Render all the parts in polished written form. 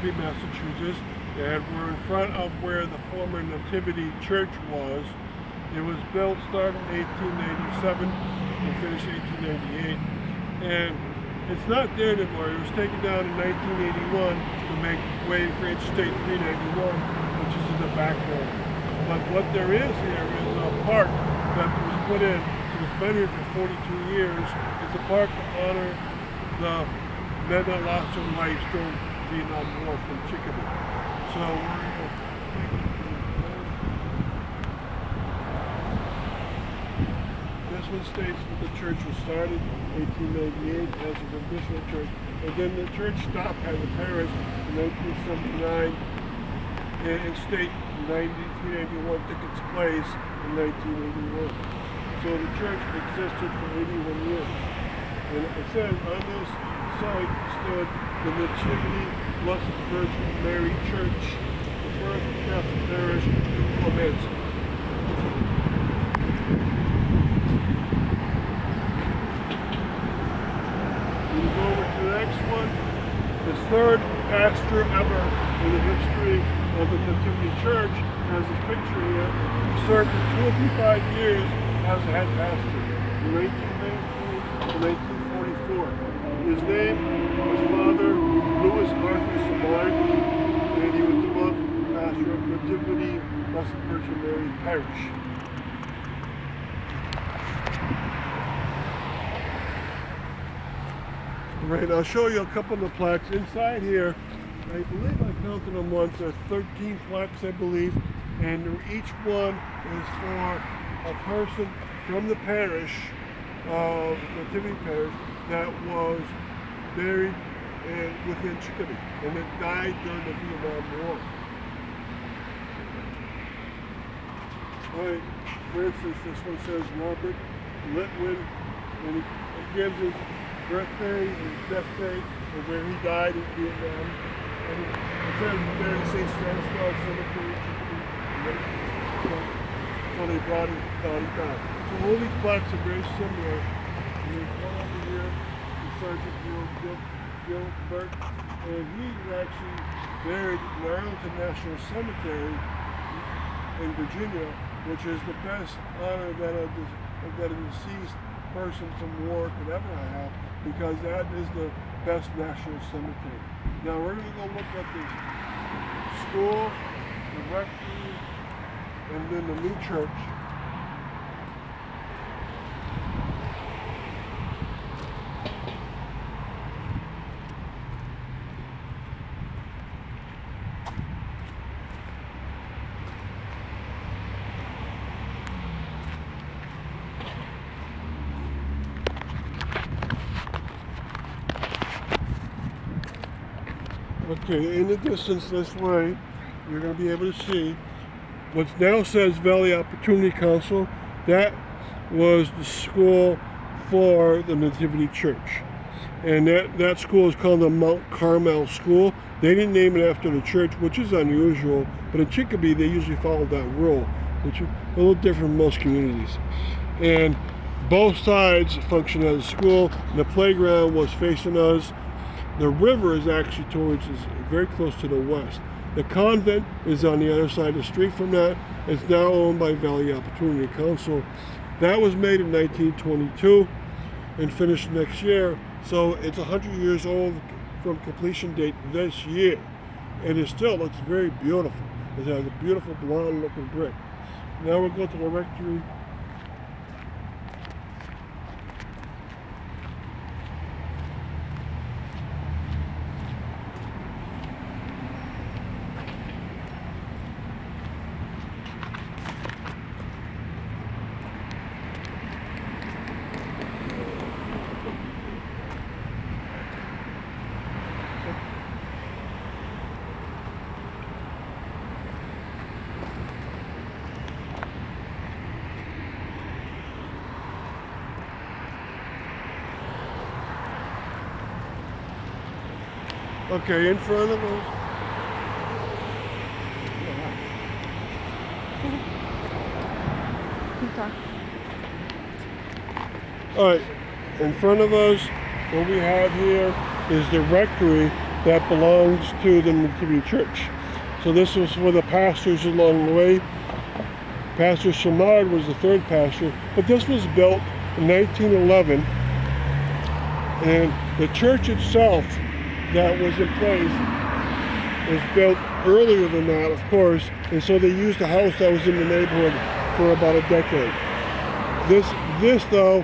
Chicopee, Massachusetts, and we're in front of where the former Nativity Church was. It was built, started in 1897 and finished 1898. And it's not there anymore. It was taken down in 1981 to make way for Interstate 391, which is in the back road. But what there is here is a park that was put in. So it's been here for 42 years. It's a park to honor the men that lost their lives during the Vietnam War from Chicopee. So we're going to this one states that the church was started in 1898 as a traditional church, and then the church stopped as a parish in 1979, and state 1991 took its place in 1981. So the church existed for 81 years. And it says on this site stood the Nativity Blessed Virgin Mary Church, the first Catholic parish in Plaques. We go over to the next one. The third pastor ever in the history of the Nativity Church has this picture here. He served for 25 years as a head pastor from 1919 to 1944. His name was Father Louis Arthur Samard, and he was the month pastor of Nativity Blessed Virgin Mary Parish. Right, I'll show you a couple of the plaques inside here. I believe I counted them once. There are 13 plaques, I believe, and each one is for a person from the parish, Nativity Parish, that was buried within Chicopee and that died during the Vietnam War. Right, for instance, this one says Robert Litwin, and it gives his birthday, his death date, and where he died in Vietnam. And it says buried St. Stanislaus Cemetery, so they brought his body down. So all these plaques are very similar. And there's one over here, the Sergeant Gilbert, and he's actually buried in Arlington National Cemetery in Virginia, which is the best honor that a deceased person from war could ever have, because that is the best national cemetery. Now we're going to go look at the school, the rectory, and then the new church. Okay, in the distance this way, you're going to be able to see what now says Valley Opportunity Council. That was the school for the Nativity Church. And that school is called the Mount Carmel School. They didn't name it after the church, which is unusual, but in Chicopee they usually follow that rule, which is a little different from most communities. And both sides function as a school. The playground was facing us. The river is actually very close to the west. The convent is on the other side of the street from that. It's now owned by Valley Opportunity Council. That was made in 1922 and finished next year. So it's 100 years old from completion date this year. And it still looks very beautiful. It has a beautiful blonde looking brick. Now we'll go to the rectory. Okay, in front of us. All right, in front of us, what we have here is the rectory, that belongs to the Nativity Church. So this was for the pastors along the way. Pastor Shamard was the third pastor, but this was built in 1911, and the church itself that was in place was built earlier than that, of course, and so they used a house that was in the neighborhood for about a decade. This though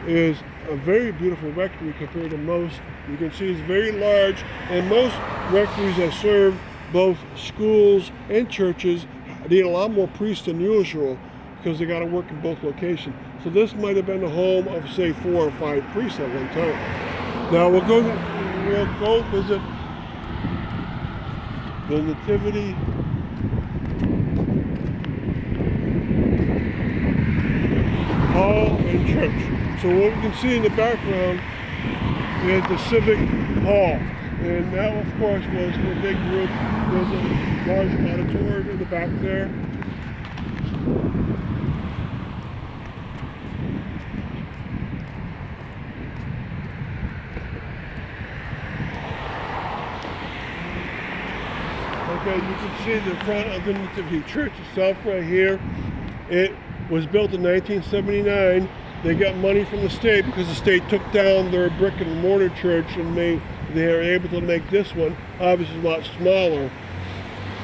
is a very beautiful rectory compared to most. You can see it's very large, and most rectories that serve both schools and churches need a lot more priests than usual because they got to work in both locations. So this might have been the home of, say, 4 or 5 priests at one time. Now we'll go visit the Nativity Hall and Church. So what we can see in the background is the Civic Hall. And that, of course, was for a big group. There's a large auditorium in the back there. Okay, you can see the front of the Nativity Church itself right here. It was built in 1979. They got money from the state because the state took down their brick and mortar church, and they are able to make this one, obviously a lot smaller.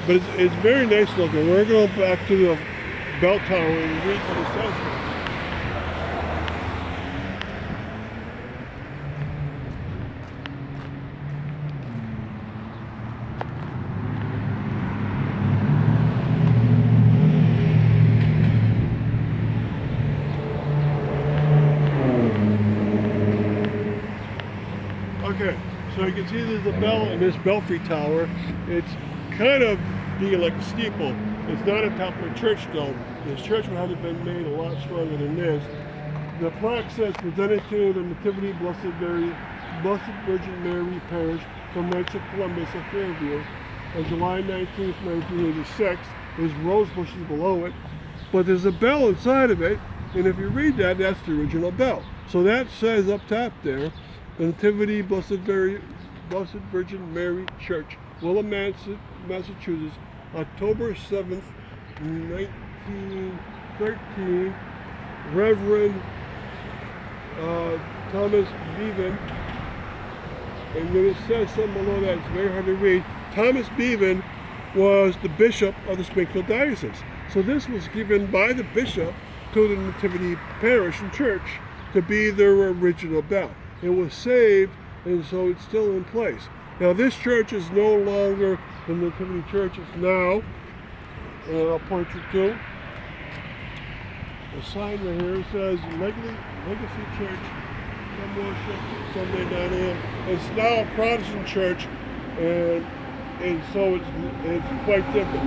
But it's very nice looking. We're going back to the bell tower and read what it says. Okay, so you can see there's a bell in this belfry tower. It's kind of being like a steeple. It's not on top of a church though. This church would have been made a lot stronger than this. The plaque says presented to the Nativity Blessed Virgin Mary Parish from Knights of Columbus of Fairview on July 19th, 1986. There's rose bushes below it, but there's a bell inside of it, and if you read that, that's the original bell. So that says up top there, the Nativity Blessed Virgin Mary Church, Willem, Massachusetts, October 7th, 1913. Reverend Thomas Bevan, and then it says something below that, it's very hard to read. Thomas Bevan was the bishop of the Springfield Diocese. So this was given by the bishop to the Nativity Parish and Church to be their original bell. It was saved, and so it's still in place. Now this church is no longer the Nativity Church. It's now, and I'll point you to a sign right here. It says Legacy Church, some worship, Sunday 9 a.m. It's now a Protestant church, and so it's quite different.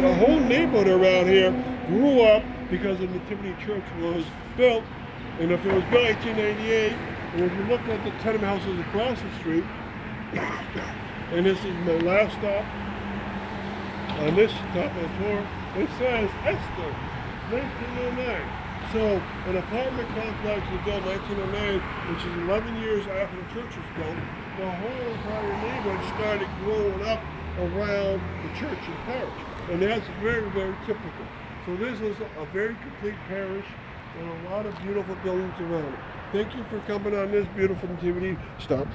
The whole neighborhood around here grew up because the Nativity Church was built, and if it was built 1898, and if you look at the tenement houses across the street, and this is my last stop on this top of the tour, it says Esther, 1909. So an apartment complex was built in 1909, which is 11 years after the church was built. The whole entire neighborhood started growing up around the church and parish, and that's very, very typical. So this is a very complete parish and a lot of beautiful buildings around it. Thank you for coming on this beautiful nativity stop.